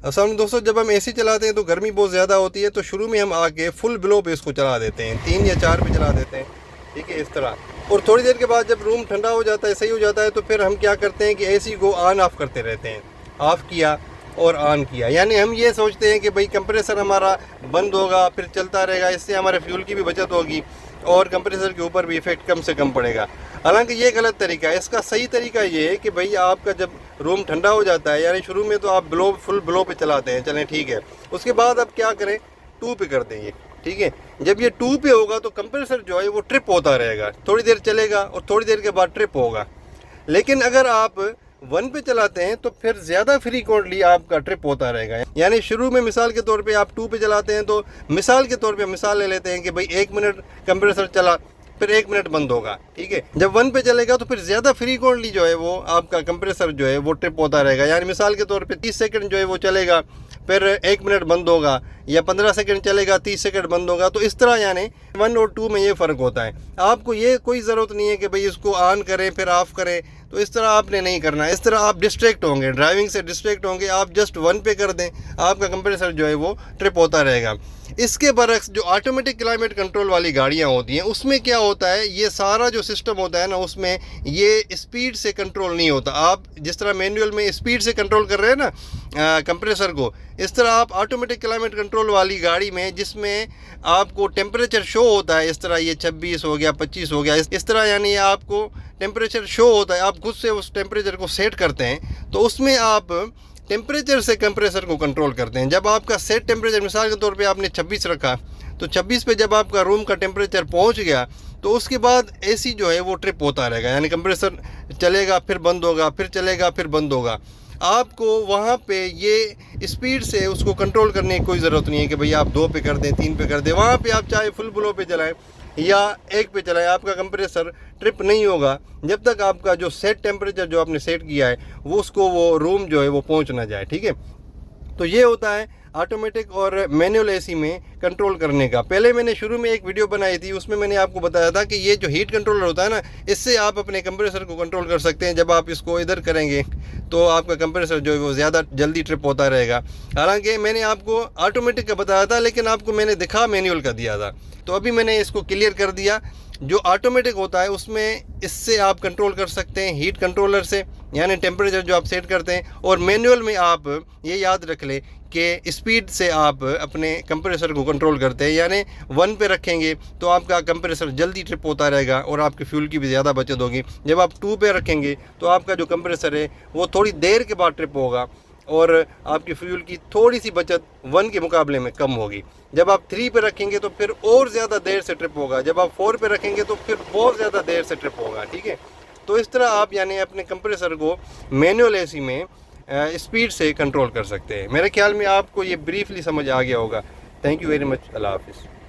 असल दोस्तों, जब हम एसी चलाते हैं तो गर्मी बहुत ज़्यादा होती है, तो शुरू में हम आके फुल ब्लो पे इसको चला देते हैं, 3 या 4 पे चला देते हैं, ठीक है, इस तरह। और थोड़ी देर के बाद जब रूम ठंडा हो जाता है, सही हो जाता है, तो फिर हम क्या करते हैं कि एसी को ऑन ऑफ़ करते रहते हैं। ऑफ़ किया और ऑन किया, यानी हम ये सोचते हैं कि भाई कंप्रेसर हमारा बंद होगा, फिर चलता रहेगा, इससे हमारे फ्यूल की भी बचत होगी और कंप्रेसर के ऊपर भी इफ़ेक्ट कम से कम पड़ेगा। हालांकि ये गलत तरीका है। इसका सही तरीका ये है कि भाई आपका जब रूम ठंडा हो जाता है, यानी शुरू में तो आप ब्लो फुल ब्लो पे चलाते हैं, चलें ठीक है, उसके बाद आप क्या करें, 2 पे कर दें ये, ठीक है। जब ये 2 पे होगा तो कंप्रेसर जो है वो ट्रिप होता रहेगा, थोड़ी देर चलेगा और थोड़ी देर के बाद ट्रिप होगा। लेकिन अगर आप 1 पे चलाते हैं तो फिर ज़्यादा फ्रीक्वेंटली आपका ट्रिप होता रहेगा। यानी शुरू में मिसाल के तौर पे आप 2 पे चलाते हैं, तो मिसाल के तौर पे मिसाल ले लेते हैं कि भाई 1 मिनट कंप्रेसर चला, फिर 1 मिनट बंद होगा, ठीक है। जब 1 पे चलेगा तो फिर ज़्यादा फ्रीक्वेंटली जो है वो आपका कंप्रेसर जो है वो ट्रिप होता रहेगा। यानी मिसाल के तौर पे 30 सेकंड जो है वो चलेगा, फिर 1 मिनट बंद होगा, या 15 सेकंड चलेगा, 30 सेकंड बंद होगा। तो इस तरह यानी 1 और 2 में ये फ़र्क होता है। आपको ये कोई ज़रूरत नहीं है कि भाई इसको ऑन करें फिर ऑफ़ करें, तो इस तरह आपने नहीं करना है। इस तरह आप डिस्ट्रैक्ट होंगे, ड्राइविंग से डिस्ट्रैक्ट होंगे। आप जस्ट 1 पे कर दें, आपका कंप्रेसर जो है वो ट्रिप होता रहेगा। इसके बरक्स जो ऑटोमेटिक क्लाइमेट कंट्रोल वाली गाड़ियाँ होती हैं, उसमें क्या होता है, ये सारा जो सिस्टम होता है ना, उसमें ये स्पीड से कंट्रोल नहीं होता। आप जिस तरह मैनुअल में स्पीड से कंट्रोल कर रहे हैं ना कंप्रेसर को, इस तरह आप ऑटोमेटिक क्लाइमेट कंट्रोल वाली गाड़ी में, जिसमें आपको टेम्परेचर शो होता है, इस तरह ये 26 हो गया, 25 हो गया, इस तरह यानी आपको टेम्परेचर शो होता है, आप खुद से उस टेम्परेचर को सेट करते हैं, तो उसमें आप टेम्परेचर से कंप्रेसर को कंट्रोल करते हैं। जब आपका सेट टेम्परेचर मिसाल के तौर पे आपने 26 रखा, तो 26 पे जब आपका रूम का टेम्परेचर पहुंच गया, तो उसके बाद एसी जो है वो ट्रिप होता रहेगा, यानी कंप्रेसर चलेगा फिर बंद होगा, फिर चलेगा फिर बंद होगा। आपको वहाँ पे ये स्पीड से उसको कंट्रोल करने की कोई ज़रूरत नहीं है कि भई आप 2 पे कर दें, 3 पे कर दें। वहाँ पे आप चाहे फुल ब्लो पे चलाएं या 1 पे चलाएं, आपका कंप्रेसर ट्रिप नहीं होगा जब तक आपका जो सेट टेम्परेचर जो आपने सेट किया है वो उसको वो रूम जो है वो पहुँच ना जाए, ठीक है। तो ये होता है ऑटोमेटिक और मैनुअल एसी में कंट्रोल करने का। पहले मैंने शुरू में एक वीडियो बनाई थी, उसमें मैंने आपको बताया था कि ये जो हीट कंट्रोलर होता है ना, इससे आप अपने कंप्रेसर को कंट्रोल कर सकते हैं। जब आप इसको इधर करेंगे तो आपका कंप्रेसर जो है वो ज़्यादा जल्दी ट्रिप होता रहेगा। हालांकि मैंने आपको ऑटोमेटिक का बताया था, लेकिन आपको मैंने दिखा मैनुअल का दिया था, तो अभी मैंने इसको क्लियर कर दिया। जो ऑटोमेटिक होता है उसमें इससे आप कंट्रोल कर सकते हैं हीट कंट्रोलर से, यानी टेम्परेचर जो आप सेट करते हैं। और मैनुअल में आप ये याद रख लें कि स्पीड से आप अपने कंप्रेसर को कंट्रोल करते हैं, यानी 1 पे रखेंगे तो आपका कंप्रेसर जल्दी ट्रिप होता रहेगा और आपके फ्यूल की भी ज़्यादा बचत होगी। जब आप 2 पे रखेंगे तो आपका जो कंप्रेसर है वो थोड़ी देर के बाद ट्रिप होगा और आपकी फ्यूल की थोड़ी सी बचत 1 के मुकाबले में कम होगी। जब आप 3 पे रखेंगे तो फिर और ज़्यादा देर से ट्रिप होगा। जब आप 4 पे रखेंगे तो फिर बहुत ज़्यादा देर से ट्रिप होगा, ठीक है। तो इस तरह आप यानी अपने कंप्रेसर को मैनुअल एसी में स्पीड से कंट्रोल कर सकते हैं। मेरे ख्याल में आपको ये ब्रीफली समझ आ गया होगा। Thank you very much. अल्लाह हाफिज़।